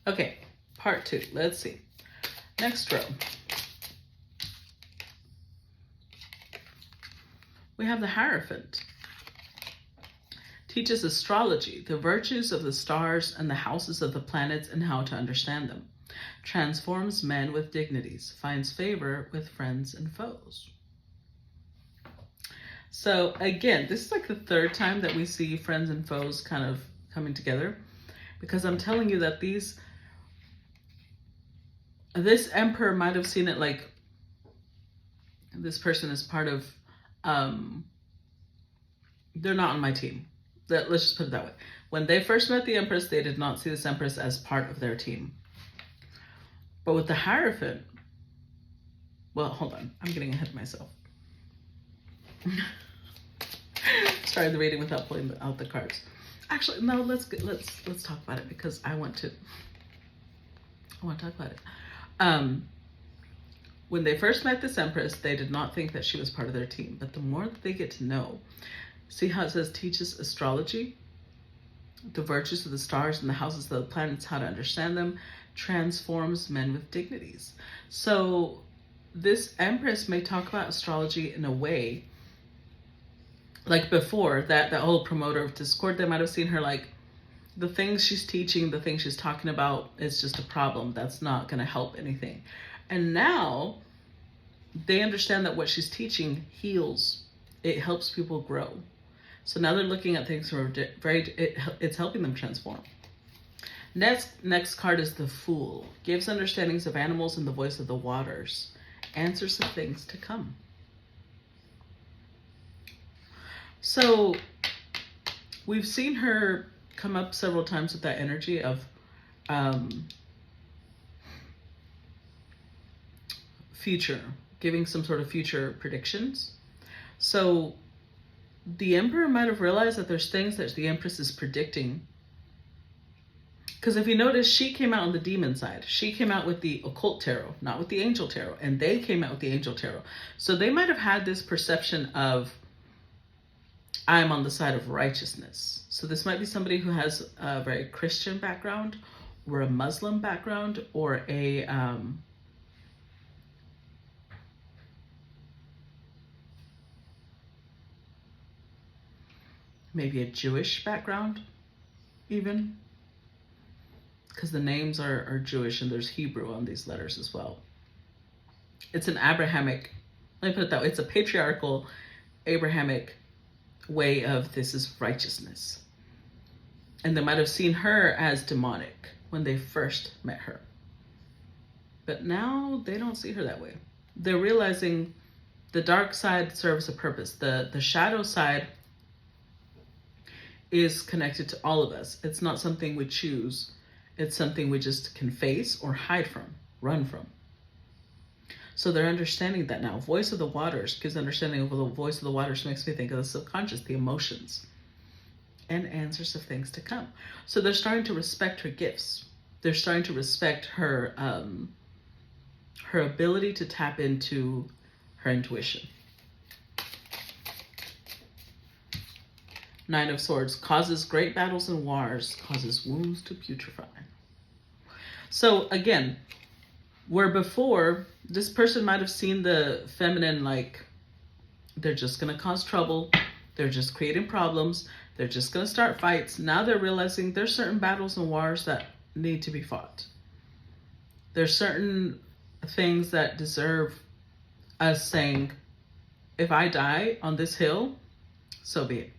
Okay, part 2. Let's see. Next row. We have the Hierophant. Teaches astrology, the virtues of the stars and the houses of the planets and how to understand them. Transforms men with dignities, finds favor with friends and foes. So again, this is like the 3rd time that we see friends and foes kind of coming together, because I'm telling you that this Emperor might have seen it like this person is part of, they're not on my team. Let's just put it that way. When they first met the Empress, they did not see this Empress as part of their team. But with the Hierophant, well, hold on. I'm getting ahead of myself. Started the reading without pulling out the cards. Actually, no, let's talk about it, because I want to talk about it. When they first met this Empress, they did not think that she was part of their team. But the more that they get to know, see how it says teaches astrology, the virtues of the stars and the houses of the planets, how to understand them, transforms men with dignities. So this Empress may talk about astrology in a way, like before, that whole promoter of discord, they might have seen her like, the things she's teaching, the things she's talking about is just a problem. That's not going to help anything. And now they understand that what she's teaching heals. It helps people grow. So now they're looking at things from it's helping them transform. Next card is the Fool. Gives understandings of animals and the voice of the waters. Answers of things to come. So we've seen her come up several times with that energy of future, giving some sort of future predictions. So the Emperor might have realized that there's things that the Empress is predicting. Because if you notice, she came out on the demon side. She came out with the Occult Tarot, not with the Angel Tarot. And they came out with the Angel Tarot. So they might have had this perception of, I'm on the side of righteousness. So this might be somebody who has a very Christian background, or a Muslim background, or a maybe a Jewish background, even. Because the names are Jewish and there's Hebrew on these letters as well. It's an Abrahamic, let me put it that way, it's a patriarchal, Abrahamic way of this is righteousness. And they might have seen her as demonic when they first met her. But now they don't see her that way. They're realizing the dark side serves a purpose. The shadow side is connected to all of us. It's not something we choose. It's something we just can face or hide from, run from. So they're understanding that now. Voice of the waters gives understanding of the voice of the waters, makes me think of the subconscious, the emotions, and answers of things to come. So they're starting to respect her gifts. They're starting to respect her her ability to tap into her intuition. Nine of Swords causes great battles and wars, causes wounds to putrefy. So again, where before, this person might have seen the feminine like, they're just going to cause trouble. They're just creating problems. They're just going to start fights. Now they're realizing there's certain battles and wars that need to be fought. There's certain things that deserve us saying, if I die on this hill, so be it.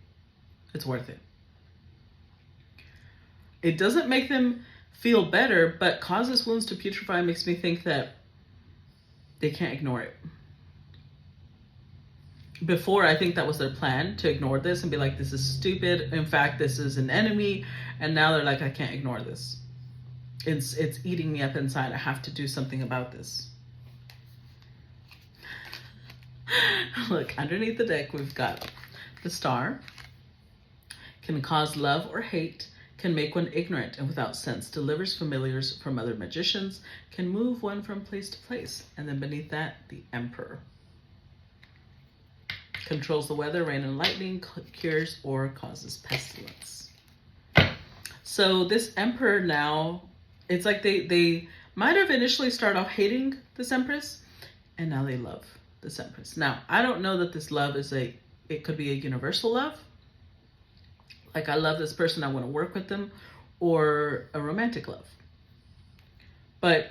It's worth it. It doesn't make them feel better, but causes wounds to putrefy makes me think that they can't ignore it. Before, I think that was their plan, to ignore this and be like, this is stupid. In fact, this is an enemy. And now they're like, I can't ignore this. It's eating me up inside. I have to do something about this. Look, underneath the deck, we've got the Star. Can cause love or hate, can make one ignorant and without sense, delivers familiars from other magicians, can move one from place to place. And then beneath that, the Emperor. Controls the weather, rain and lightning, cures or causes pestilence. So this Emperor now It's like they might have initially started off hating this Empress, and now they love this Empress. Now, I don't know that this love is it could be a universal love. Like, I love this person, I want to work with them, or a romantic love. But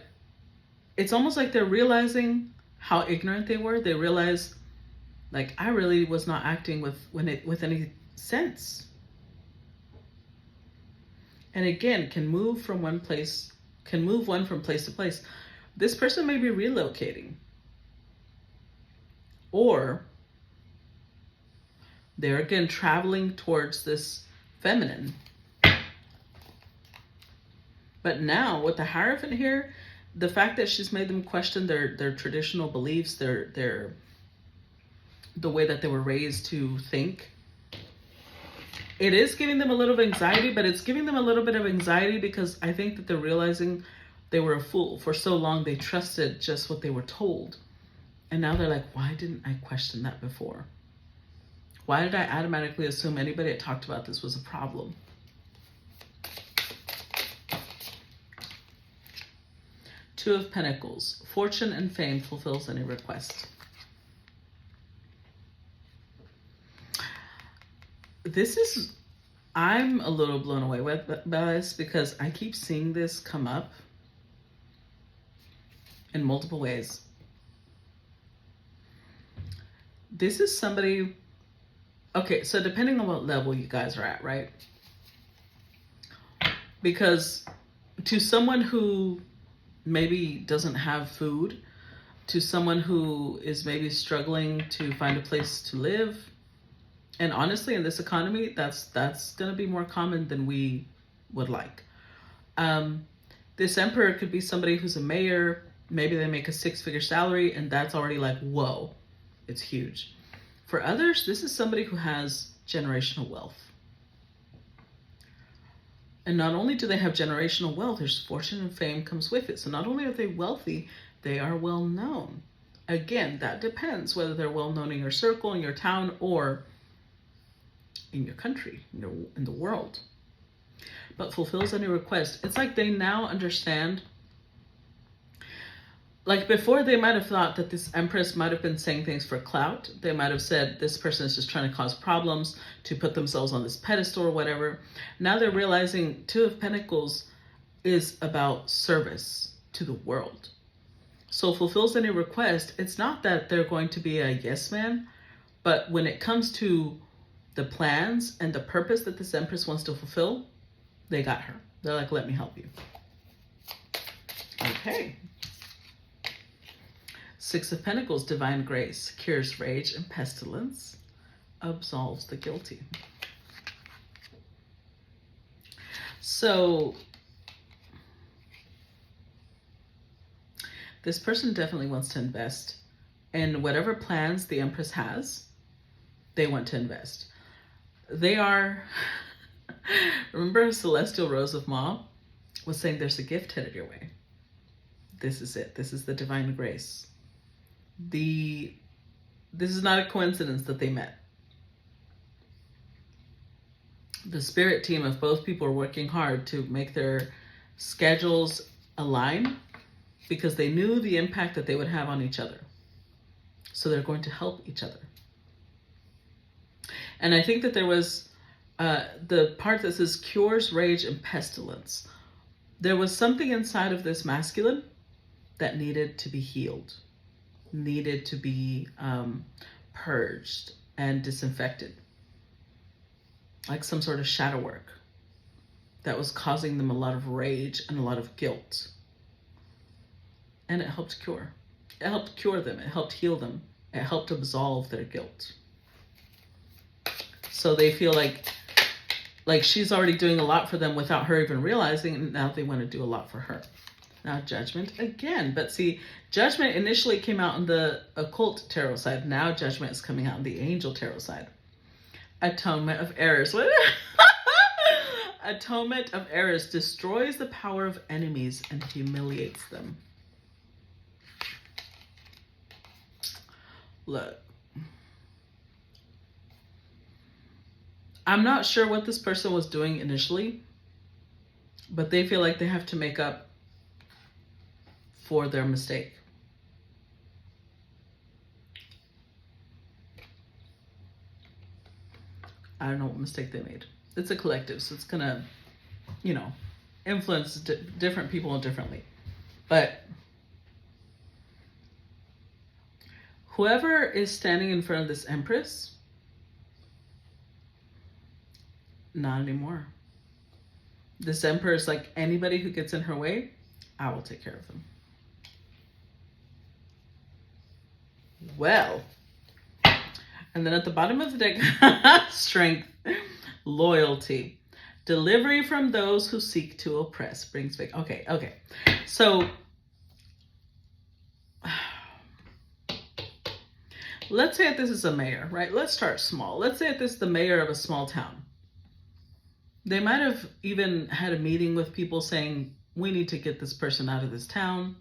it's almost like they're realizing how ignorant they were. They realize, like, I really was not acting with any sense. And again, can move one from place to place. This person may be relocating, or they're again traveling towards this feminine. But now with the Hierophant here, the fact that she's made them question their traditional beliefs, the way that they were raised to think, it is giving them a little of anxiety, but it's giving them a little bit of anxiety because I think that they're realizing they were a fool. For so long, they trusted just what they were told. And now they're like, why didn't I question that before? Why did I automatically assume anybody that talked about this was a problem? Two of Pentacles. Fortune and fame fulfills any request. I'm a little blown away by this because I keep seeing this come up in multiple ways. This is somebody, okay, so depending on what level you guys are at, right? Because to someone who maybe doesn't have food, to someone who is maybe struggling to find a place to live, and honestly, in this economy, that's going to be more common than we would like. This Emperor could be somebody who's a mayor. Maybe they make a 6-figure salary, and that's already like, whoa, it's huge. For others, this is somebody who has generational wealth. And not only do they have generational wealth, there's fortune and fame comes with it. So not only are they wealthy, they are well known. Again, that depends whether they're well known in your circle, in your town, or in your country, in the world. But fulfills any request. It's like they now understand. Like before, they might have thought that this Empress might have been saying things for clout. They might have said this person is just trying to cause problems to put themselves on this pedestal or whatever. Now they're realizing Two of Pentacles is about service to the world. So fulfills any request. It's not that they're going to be a yes man, but when it comes to the plans and the purpose that this Empress wants to fulfill, they got her. They're like, let me help you. Okay. Six of Pentacles, divine grace, cures rage and pestilence, absolves the guilty. So this person definitely wants to invest in whatever plans the Empress has. They want to invest. They are, remember Celestial Rose of Ma was saying there's a gift headed your way. This is it. This is the divine grace. This is not a coincidence that they met. The spirit team of both people are working hard to make their schedules align because they knew the impact that they would have on each other. So they're going to help each other. And I think that there was the part that says cures rage and pestilence. There was something inside of this masculine that needed to be healed, needed to be purged and disinfected. Like some sort of shadow work that was causing them a lot of rage and a lot of guilt. And it helped cure. It helped cure them. It helped heal them. It helped absolve their guilt. So they feel like she's already doing a lot for them without her even realizing, and now they want to do a lot for her. Now Judgment again. But see, Judgment initially came out on the Occult Tarot side. Now Judgment is coming out on the Angel Tarot side. Atonement of Errors. What? Atonement of Errors destroys the power of enemies and humiliates them. Look. I'm not sure what this person was doing initially, but they feel like they have to make up for their mistake. I don't know what mistake they made. It's a collective, so it's gonna, you know, influence different people differently. But whoever is standing in front of this Empress, not anymore. This Emperor is like, anybody who gets in her way, I will take care of them. Well, and then at the bottom of the deck, strength, loyalty, delivery from those who seek to oppress, brings big. Okay. So let's say that this is a mayor, right? Let's start small. Let's say that this is the mayor of a small town. They might have even had a meeting with people saying, we need to get this person out of this town.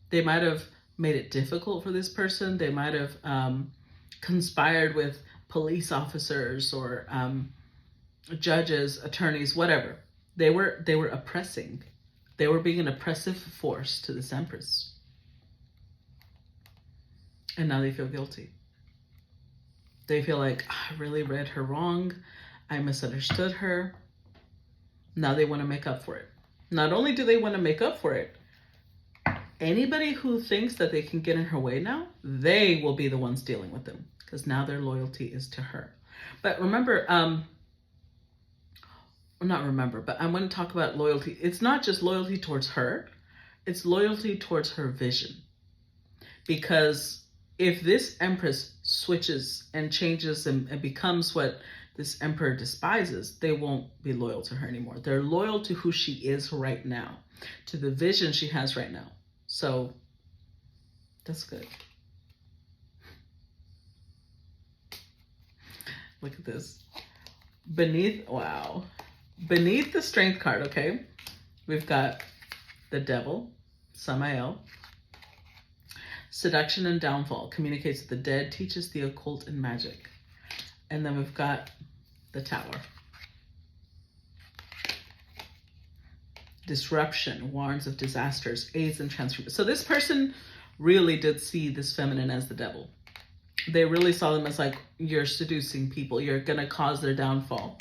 They might have made it difficult for this person. They might have conspired with police officers or judges, attorneys, whatever. They were oppressing. They were being an oppressive force to this Empress. And now they feel guilty. They feel like, I really read her wrong. I misunderstood her. Now they want to make up for it. Not only do they want to make up for it, anybody who thinks that they can get in her way now, they will be the ones dealing with them, because now their loyalty is to her. But remember, not remember, but I want to talk about loyalty. It's not just loyalty towards her, it's loyalty towards her vision. Because if this Empress switches and changes and becomes what this Emperor despises, they won't be loyal to her anymore. They're loyal to who she is right now, to the vision she has right now. So that's good. Look at this. Beneath the strength card, okay, we've got the devil, Samael. Seduction and downfall, communicates with the dead, teaches the occult and magic. And then we've got the Tower. Disruption, warns of disasters, aids in transformation. So this person really did see this feminine as the devil. They really saw them as like, you're seducing people. You're going to cause their downfall.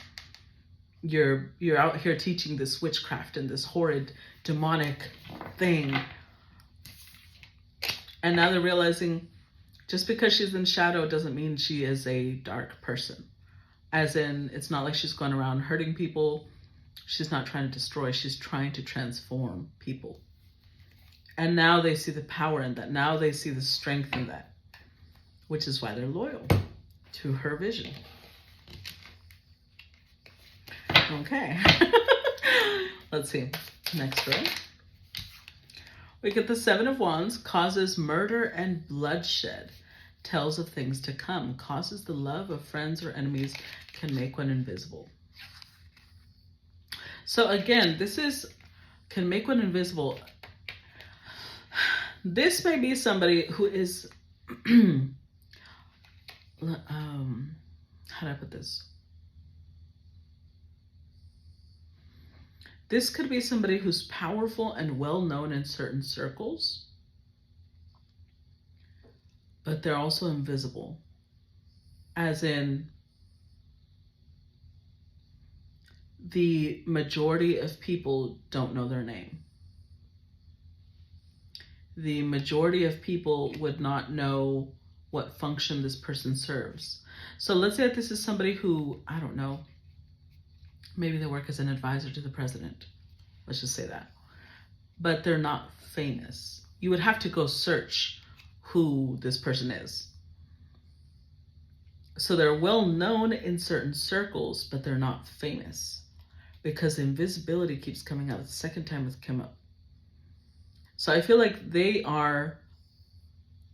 You're out here teaching this witchcraft and this horrid demonic thing. And now they're realizing just because she's in shadow doesn't mean she is a dark person. As in, it's not like she's going around hurting people. She's not trying to destroy. She's trying to transform people. And now they see the power in that. Now they see the strength in that, which is why they're loyal to her vision. Okay. Let's see. Next row. We get the Seven of Wands, causes murder and bloodshed, tells of things to come, causes the love of friends or enemies, can make one invisible. So again, this is, can make one invisible. This may be somebody who is, how do I put this? This could be somebody who's powerful and well-known in certain circles, but they're also invisible. As in, the majority of people don't know their name. The majority of people would not know what function this person serves. So let's say that this is somebody who, I don't know, maybe they work as an advisor to the president. Let's just say that. But they're not famous. You would have to go search who this person is. So they're well known in certain circles, but they're not famous because invisibility keeps coming out. It's the second time it's come up. So I feel like they are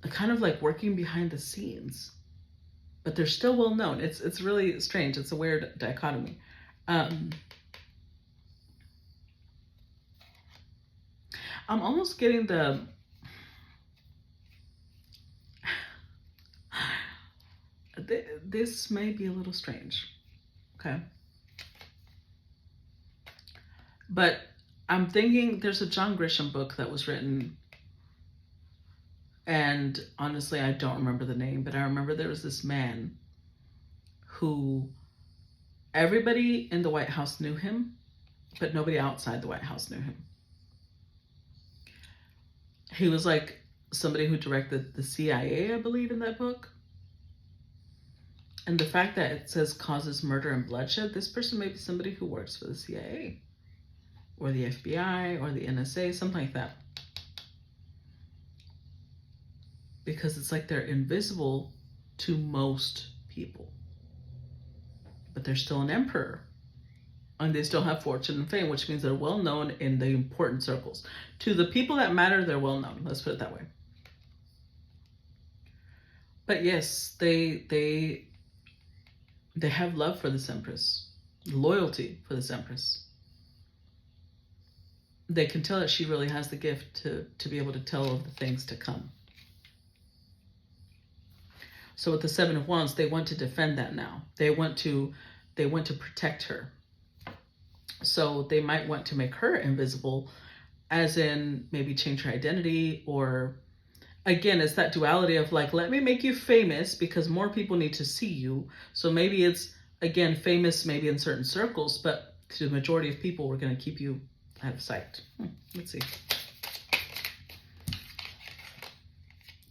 kind of like working behind the scenes, but they're still well known. It's really strange. It's a weird dichotomy. I'm almost getting the this may be a little strange, okay? But I'm thinking there's a John Grisham book that was written And honestly, I don't remember the name, but I remember there was this man who everybody in the White House knew him, but nobody outside the White House knew him. He was like somebody who directed the CIA, I believe, in that book. And the fact that it says causes murder and bloodshed, this person may be somebody who works for the CIA or the FBI or the NSA, something like that. Because it's like they're invisible to most people. But they're still an emperor. And they still have fortune and fame, which means they're well known in the important circles. To the people that matter, they're well known. Let's put it that way. But yes, they have love for this Empress, loyalty for this Empress. They can tell that she really has the gift to be able to tell of the things to come. So with the Seven of Wands, they want to defend that now. They want to protect her. So they might want to make her invisible, as in maybe change her identity, or again, it's that duality of like, let me make you famous because more people need to see you. So maybe it's, again, famous maybe in certain circles, but to the majority of people, we're going to keep you out of sight. Let's see.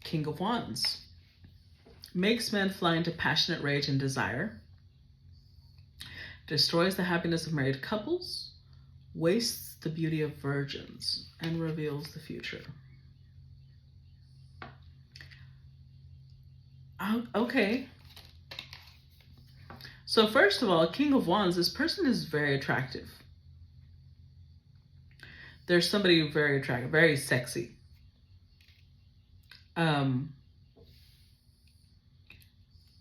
King of Wands. Makes men fly into passionate rage and desire. Destroys the happiness of married couples. Wastes the beauty of virgins and reveals the future. Okay. So first of all, King of Wands, this person is very attractive. There's somebody very attractive, very sexy.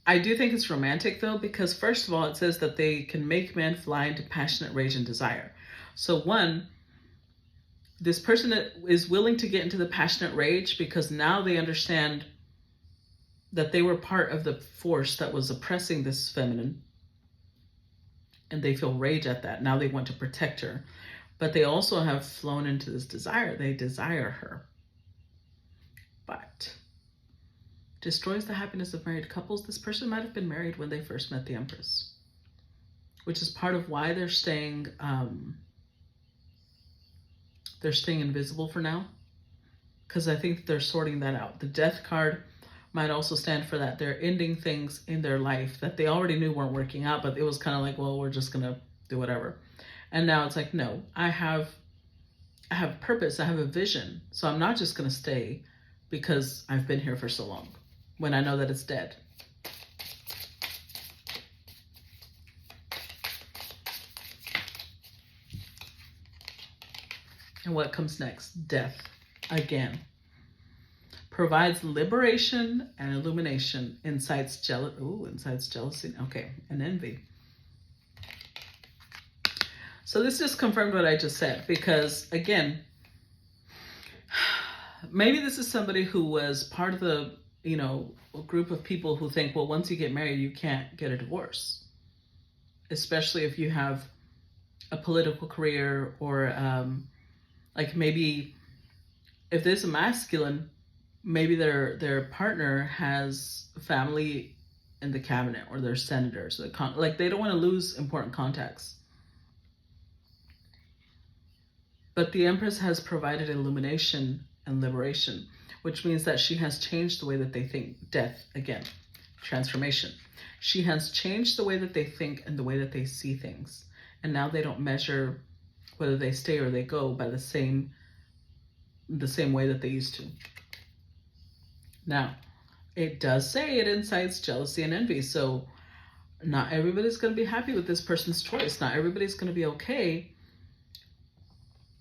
I do think it's romantic though, because first of all, it says that they can make men fly into passionate rage and desire. So one, this person is willing to get into the passionate rage because now they understand that they were part of the force that was oppressing this feminine. And they feel rage at that. Now they want to protect her. But they also have flown into this desire. They desire her. But destroys the happiness of married couples. This person might have been married when they first met the Empress, which is part of why they're staying invisible for now, because I think they're sorting that out. The Death card might also stand for that. They're ending things in their life that they already knew weren't working out, but it was kind of like, well, we're just gonna do whatever. And now it's like, no, I have purpose, I have a vision, so I'm not just gonna stay because I've been here for so long when I know that it's dead. And what comes next? Death. Again. Provides liberation and illumination. Incites jealousy. Okay. And envy. So this just confirmed what I just said, because again, maybe this is somebody who was part of the, a group of people who think, well, once you get married, you can't get a divorce. Especially if you have a political career, or like maybe if there's a masculine, maybe their partner has family in the cabinet, or they're senators. Like they don't want to lose important contacts. But the Empress has provided illumination and liberation, which means that she has changed the way that they think. Death, again, transformation. She has changed the way that they think and the way that they see things. And now they don't measure whether they stay or they go by the same way that they used to. Now, it does say it incites jealousy and envy. So not everybody's going to be happy with this person's choice. Not everybody's going to be okay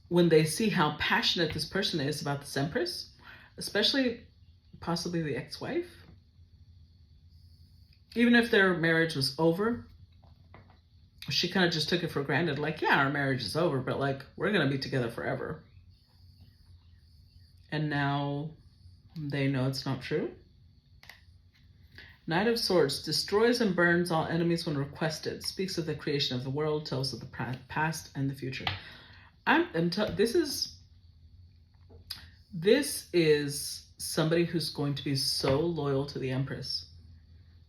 when they see how passionate this person is about this Empress, especially possibly the ex-wife. Even if their marriage was over, she kind of just took it for granted. Like, yeah, our marriage is over, but like, we're going to be together forever. And now they know it's not true. Knight of Swords destroys and burns all enemies when requested. Speaks of the creation of the world, tells of the past and the future. This is somebody who's going to be so loyal to the Empress.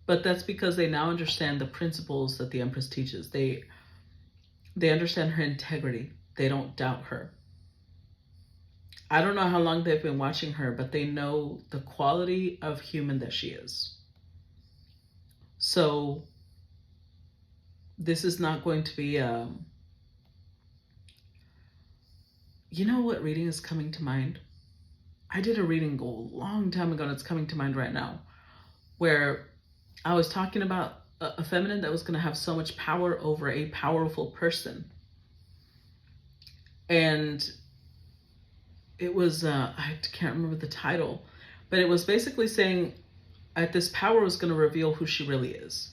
But that's because they now understand the principles that the Empress teaches. They understand her integrity. They don't doubt her. I don't know how long they've been watching her, but they know the quality of human that she is. So this is not going to be, you know what reading is coming to mind? I did a reading a long time ago, and it's coming to mind right now, where I was talking about a feminine that was going to have so much power over a powerful person. And it was, I can't remember the title, but it was basically saying that this power was going to reveal who she really is.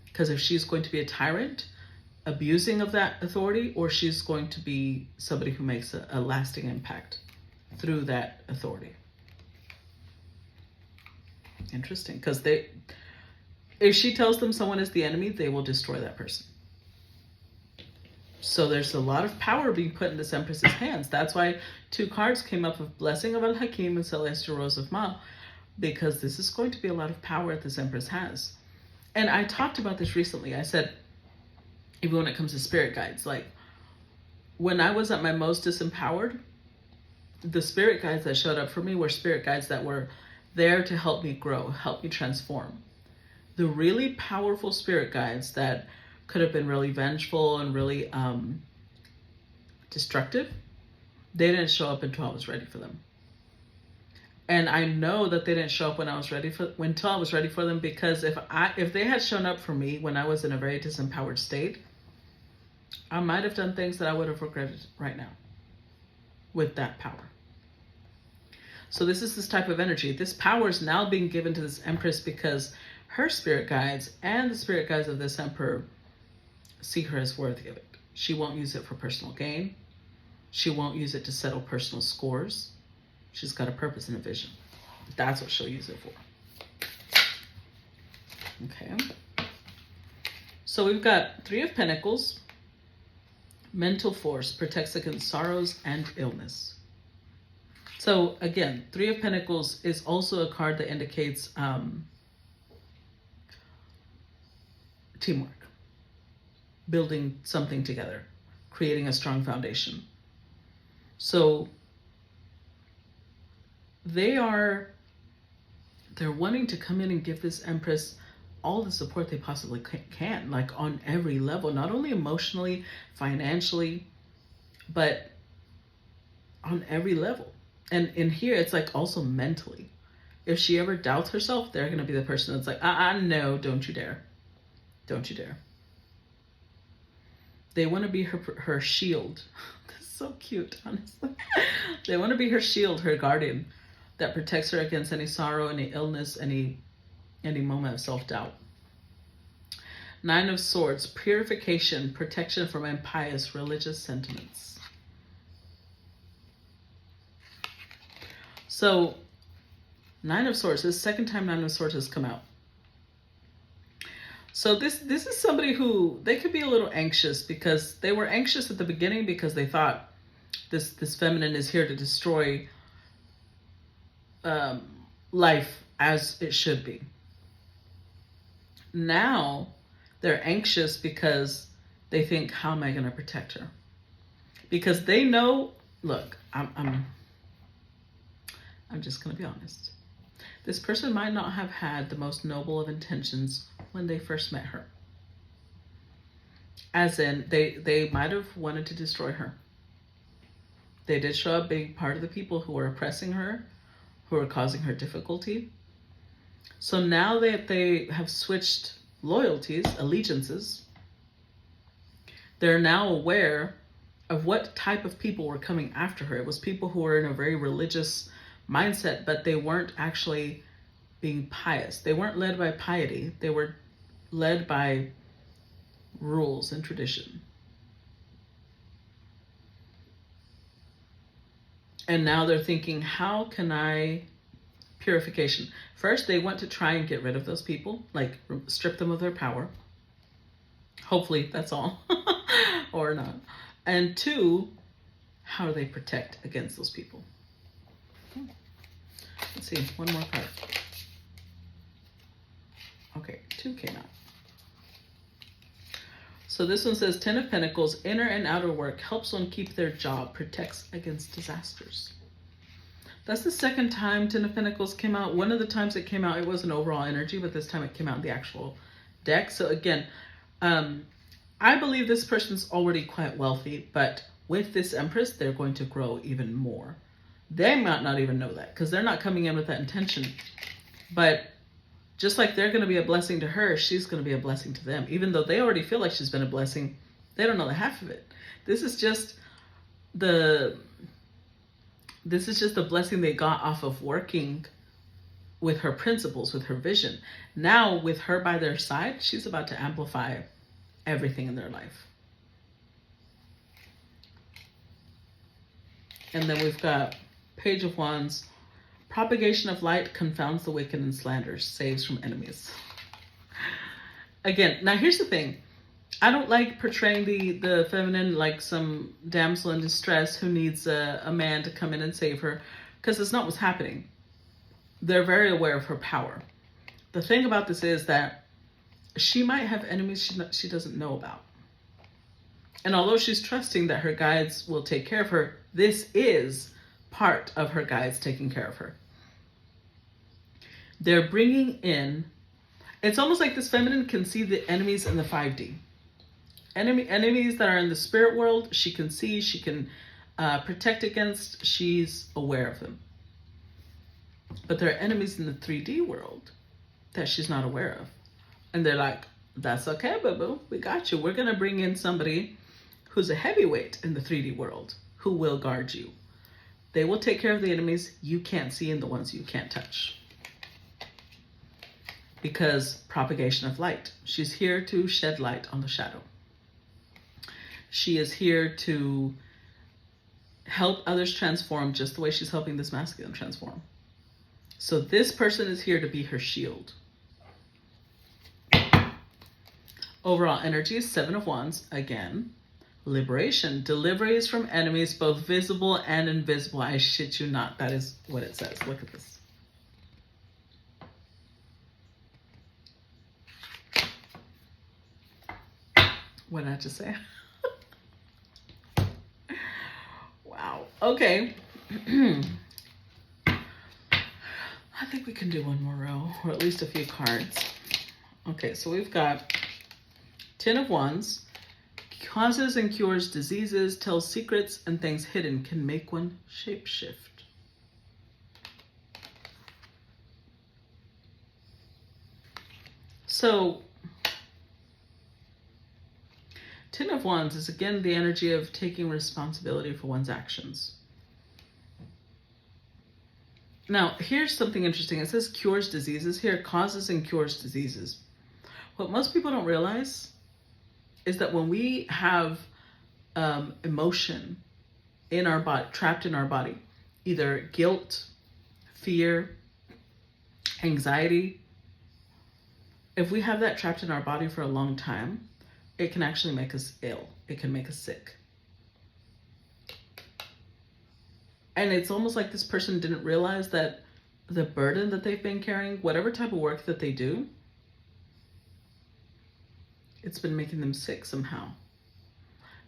Because if she's going to be a tyrant, abusing of that authority, or she's going to be somebody who makes a lasting impact through that authority. Interesting, because if she tells them someone is the enemy, they will destroy that person. So there's a lot of power being put in this Empress's hands. That's why 2 cards came up of Blessing of Al-Hakim and Celestial Rose of Ma, because this is going to be a lot of power that this Empress has. And I talked about this recently. I said, even when it comes to spirit guides, like when I was at my most disempowered, the spirit guides that showed up for me were spirit guides that were there to help me grow, help me transform. The really powerful spirit guides that could have been really vengeful and really destructive, they didn't show up until I was ready for them. And I know that they didn't show up until I was ready for them, because if they had shown up for me when I was in a very disempowered state, I might have done things that I would have regretted right now with that power. So this is this type of energy. This power is now being given to this Empress because her spirit guides and the spirit guides of this Emperor see her as worthy of it. She won't use it for personal gain. She won't use it to settle personal scores. She's got a purpose and a vision. That's what she'll use it for. Okay. So we've got 3 of Pentacles. Mental force protects against sorrows and illness. So again, 3 of Pentacles is also a card that indicates teamwork, building something together, creating a strong foundation. So they're wanting to come in and give this Empress all the support they possibly can, like on every level, not only emotionally, financially, but on every level. And in here, it's like also mentally. If she ever doubts herself, they're going to be the person that's like, no, don't you dare. Don't you dare. They want to be her shield. That's so cute, honestly. They want to be her shield, her guardian, that protects her against any sorrow, any illness, any moment of self-doubt. 9 of Swords, purification, protection from impious religious sentiments. So 9 of Swords, this second time 9 of Swords has come out. So this is somebody who, they could be a little anxious, because they were anxious at the beginning because they thought this feminine is here to destroy life as it should be. Now they're anxious because they think, how am I going to protect her? Because they know, look, I'm just going to be honest. This person might not have had the most noble of intentions when they first met her. As in, they might have wanted to destroy her. They did show a big part of the people who were oppressing her, who were causing her difficulty. So now that they have switched loyalties, allegiances, they're now aware of what type of people were coming after her. It was people who were in a very religious mindset, but they weren't actually being pious. They weren't led by piety. They were led by rules and tradition. And now they're thinking, how can I purification? First, they want to try and get rid of those people, like strip them of their power. Hopefully that's all, or not. And 2, how do they protect against those people? Let's see, one more card. Okay, 2 came out. So this one says 10 of Pentacles, inner and outer work, helps one keep their job, protects against disasters. That's the second time 10 of Pentacles came out. One of the times it came out, it was an overall energy, but this time it came out in the actual deck. So again, I believe this person's already quite wealthy, but with this Empress, they're going to grow even more. They might not even know that because they're not coming in with that intention. But just like they're going to be a blessing to her, she's going to be a blessing to them. Even though they already feel like she's been a blessing, they don't know the half of it. This is just the blessing they got off of working with her principles, with her vision. Now, with her by their side, she's about to amplify everything in their life. And then we've got Page of Wands. Propagation of light confounds the wicked and slanders, saves from enemies. Again, now here's the thing. I don't like portraying the feminine like some damsel in distress who needs a man to come in and save her, because it's not what's happening. They're very aware of her power. The thing about this is that she might have enemies she doesn't know about. And although she's trusting that her guides will take care of her, this is part of her guides taking care of her. They're bringing in, it's almost like this feminine can see the enemies in the 5D. Enemies that are in the spirit world, she can see, she can protect against, she's aware of them. But there are enemies in the 3D world that she's not aware of. And they're like, that's okay, boo-boo, we got you. We're going to bring in somebody who's a heavyweight in the 3D world who will guard you. They will take care of the enemies you can't see and the ones you can't touch. Because propagation of light. She's here to shed light on the shadow. She is here to help others transform just the way she's helping this masculine transform. So this person is here to be her shield. Overall energy is 7 of Wands. Again, liberation. Deliveries from enemies, both visible and invisible. I shit you not. That is what it says. Look at this. What did I just say? Wow. Okay. I think we can do one more row, or at least a few cards. Okay, so we've got 10 of Wands. Causes and cures diseases, tells secrets and things hidden, can make one shapeshift. So, 10 of Wands is again the energy of taking responsibility for one's actions. Now, here's something interesting. It says cures diseases here, causes and cures diseases. What most people don't realize is that when we have emotion in our body, trapped in our body, either guilt, fear, anxiety, if we have that trapped in our body for a long time, it can actually make us ill. It can make us sick. And it's almost like this person didn't realize that the burden that they've been carrying, whatever type of work that they do, it's been making them sick somehow.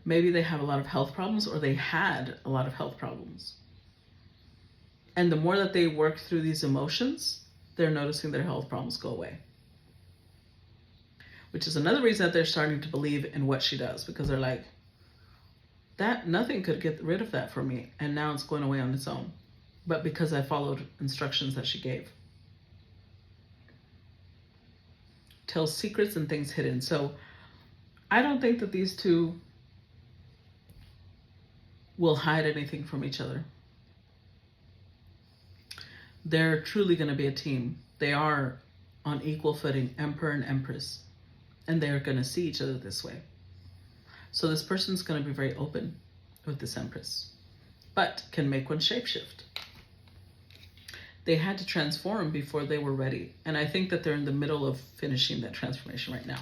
Maybe they have a lot of health problems, or they had a lot of health problems. And the more that they work through these emotions, they're noticing their health problems go away. Which is another reason that they're starting to believe in what she does, because they're like, that nothing could get rid of that for me, and now it's going away on its own. But because I followed instructions that she gave. Tells secrets and things hidden. So I don't think that these two will hide anything from each other. They're truly going to be a team. They are on equal footing, Emperor and Empress. And they're going to see each other this way. So this person's going to be very open with this Empress, but can make one shapeshift. They had to transform before they were ready. And I think that they're in the middle of finishing that transformation right now.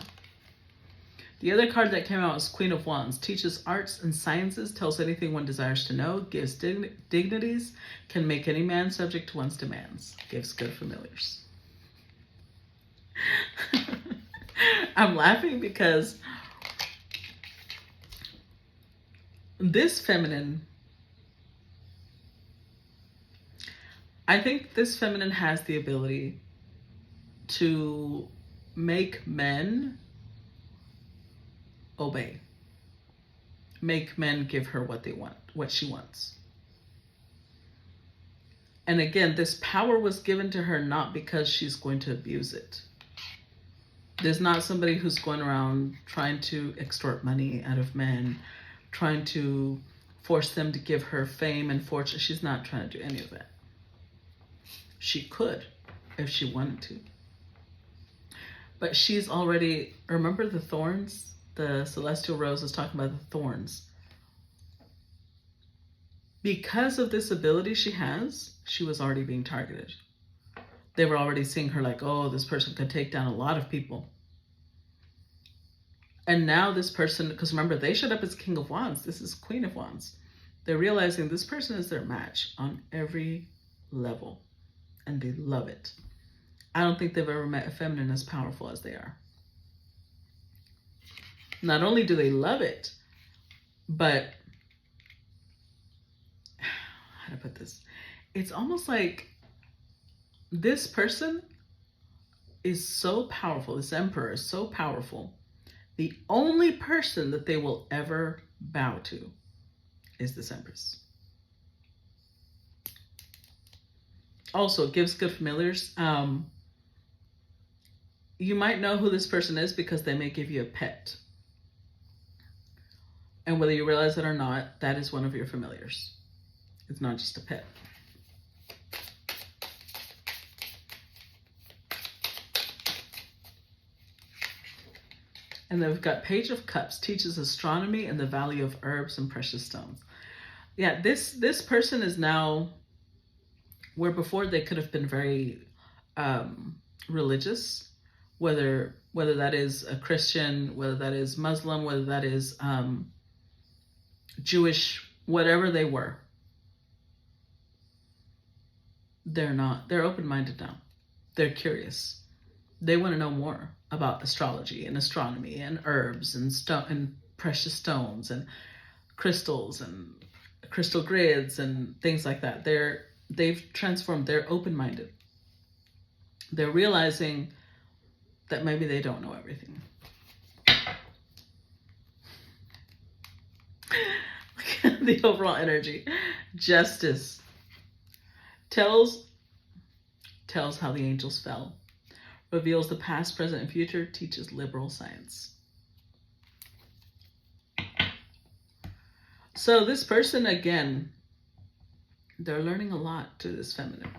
The other card that came out was Queen of Wands. Teaches arts and sciences, tells anything one desires to know, gives dignities, can make any man subject to one's demands, gives good familiars. I'm laughing because this feminine, I think this feminine has the ability to make men obey. Make men give her what they want, what she wants. And again, this power was given to her not because she's going to abuse it. There's not somebody who's going around trying to extort money out of men, trying to force them to give her fame and fortune. She's not trying to do any of that. She could if she wanted to. But she's already, remember the thorns? The celestial rose is talking about the thorns. Because of this ability she has, she was already being targeted. They were already seeing her like, oh, this person could take down a lot of people. And now this person, because remember, they showed up as King of Wands. This is Queen of Wands. They're realizing this person is their match on every level. And they love it. I don't think they've ever met a feminine as powerful as they are. Not only do they love it, but how to put this? It's almost like this person is so powerful. This emperor is so powerful. The only person that they will ever bow to is this Empress. Also, it gives good familiars. You might know who this person is because they may give you a pet. And whether you realize it or not, that is one of your familiars. It's not just a pet. And then we've got Page of Cups, teaches astronomy and the value of herbs and precious stones. Yeah, this person is now, where before they could have been very religious, whether that is a Christian, whether that is Muslim, whether that is Jewish, whatever they were. They're not. They're open-minded now. They're curious. They want to know more about astrology and astronomy and herbs and and precious stones and crystals and crystal grids and things like that. They've transformed. They're open-minded. They're realizing that maybe they don't know everything. Look at the overall energy. Justice tells how the angels fell, reveals the past, present, and future, teaches liberal science. So this person, again, they're learning a lot to this feminine.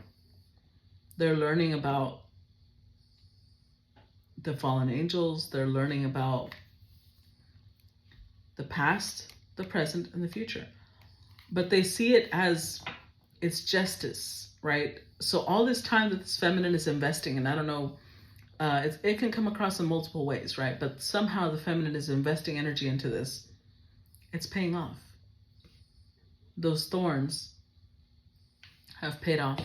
They're learning about the fallen angels. They're learning about the past, the present, and the future. But they see it as it's justice, right? So all this time that this feminine is investing, and I don't know, it can come across in multiple ways, right? But somehow the feminine is investing energy into this. It's paying off. Those thorns have paid off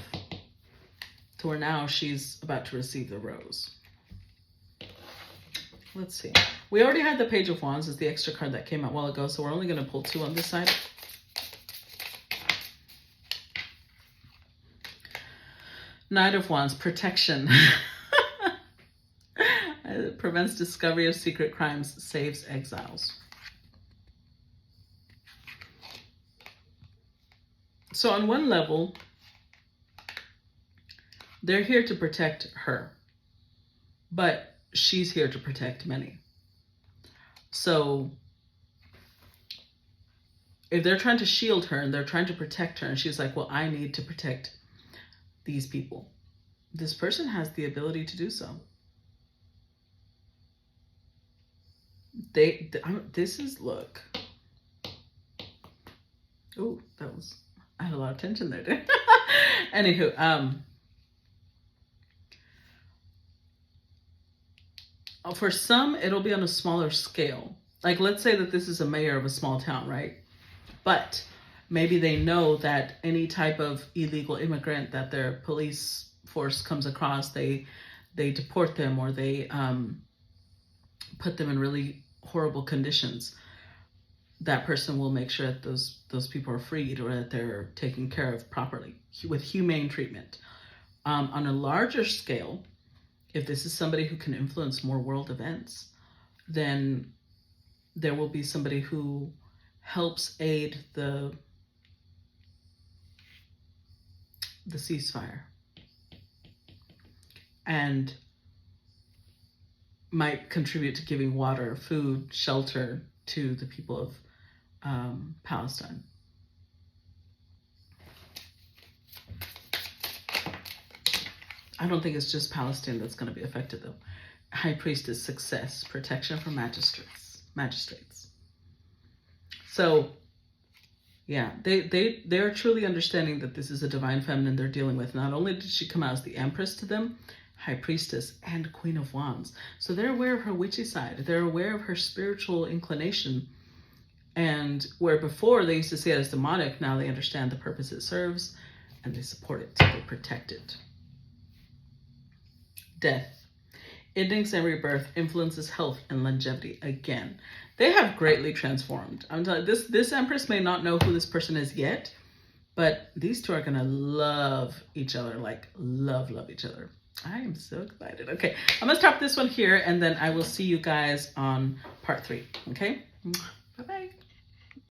to where now she's about to receive the rose. Let's see. We already had the Page of Wands as the extra card that came out a while ago, so we're only going to pull two on this side. Knight of Wands, protection. It prevents discovery of secret crimes, saves exiles. So on one level, they're here to protect her, but she's here to protect many. So if they're trying to shield her and they're trying to protect her, and she's like, well, I need to protect these people, this person has the ability to do so. This is, look. Oh, I had a lot of tension there, didn't I? Anywho, For some, it'll be on a smaller scale. Like, let's say that this is a mayor of a small town, right? But maybe they know that any type of illegal immigrant that their police force comes across, they deport them, or they put them in really horrible conditions. That person will make sure that those people are freed, or that they're taken care of properly with humane treatment. On a larger scale, if this is somebody who can influence more world events, then there will be somebody who helps aid the ceasefire, and might contribute to giving water, food, shelter to the people of Palestine. I don't think it's just Palestine that's going to be affected, though. High Priestess, success, protection from magistrates. So, yeah, they're truly understanding that this is a divine feminine they're dealing with. Not only did she come out as the Empress to them, High Priestess and Queen of Wands. So they're aware of her witchy side. They're aware of her spiritual inclination. And where before they used to see it as demonic, now they understand the purpose it serves, and they support it, they protect it. Death. Endings and rebirth influences health and longevity again. They have greatly transformed. I'm telling you, this Empress may not know who this person is yet, but these two are going to love each other, like love each other. I am so excited. Okay, I'm going to stop this one here, and then I will see you guys on part 3. Okay?